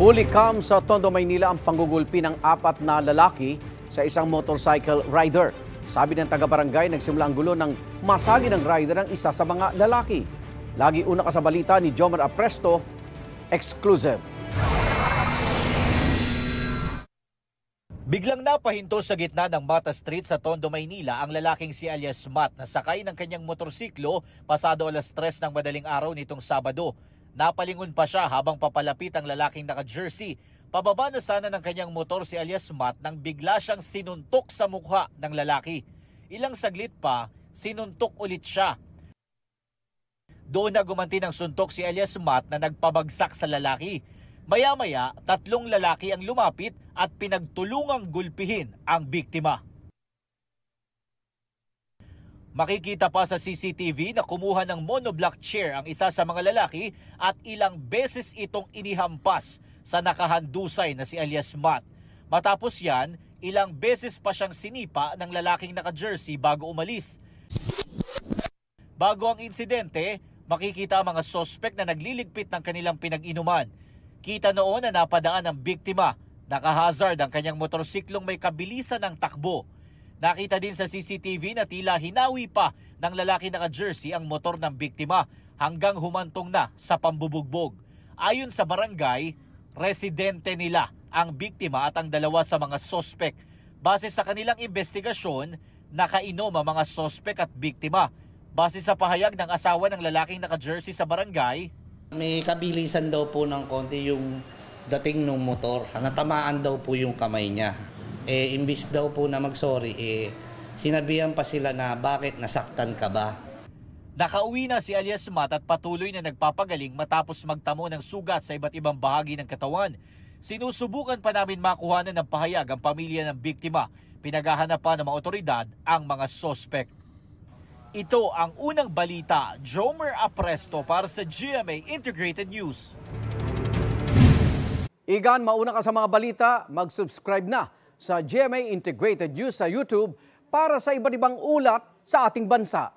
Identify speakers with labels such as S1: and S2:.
S1: Huli kam sa Tondo, Maynila ang panggugulpi ng 4 na lalaki sa isang motorcycle rider. Sabi ng taga-barangay, nagsimula ang gulo ng masagi ng rider ang isa sa mga lalaki. Lagi una ka sa balita ni Jomar Apresto, exclusive.
S2: Biglang napahinto sa gitna ng Mata Street sa Tondo, Maynila ang lalaking si alias Matt na sakay ng kanyang motorsiklo pasado alas 3 ng madaling araw nitong Sabado. Napalingon pa siya habang papalapit ang lalaking naka-jersey. Pababa na sana ng kanyang motor si alias Matt nang bigla siyang sinuntok sa mukha ng lalaki. Ilang saglit pa, sinuntok ulit siya. Doon na gumanti ng suntok si alias Matt na nagpabagsak sa lalaki. Maya-maya, 3 lalaki ang lumapit at pinagtulungang gulpihin ang biktima. Makikita pa sa CCTV na kumuha ng monoblock chair ang isa sa mga lalaki at ilang beses itong inihampas sa nakahandusay na si alias Matt. Matapos yan, ilang beses pa siyang sinipa ng lalaking naka-jersey bago umalis. Bago ang insidente, makikita ang mga sospek na nagliligpit ng kanilang pinag-inuman. Kita noon na napadaan ang biktima. Naka-hazard ang kanyang motorsiklong may kabilisan ng takbo. Nakita din sa CCTV na tila hinawi pa ng lalaki naka-jersey ang motor ng biktima hanggang humantong na sa pambubugbog. Ayon sa barangay, residente nila ang biktima at ang 2 sa mga sospek. Base sa kanilang investigasyon, nakainom ang mga sospek at biktima. Base sa pahayag ng asawa ng lalaking naka-jersey sa barangay,
S3: may kabilisan daw po ng konti yung dating ng motor. Natamaan daw po yung kamay niya. Imbis daw po na mag-sorry, sinabihan pa sila na bakit nasaktan ka ba?
S2: Nakauwi na si alias Matt at patuloy na nagpapagaling matapos magtamo ng sugat sa iba't ibang bahagi ng katawan. Sinusubukan pa namin makuhanan ng pahayag ang pamilya ng biktima. Pinaghahanap pa ng mga otoridad ang mga sospek. Ito ang unang balita, Jomar Apresto para sa GMA Integrated News.
S1: Igan, mauna ka sa mga balita, mag-subscribe na sa GMA Integrated News sa YouTube para sa iba't ibang ulat sa ating bansa.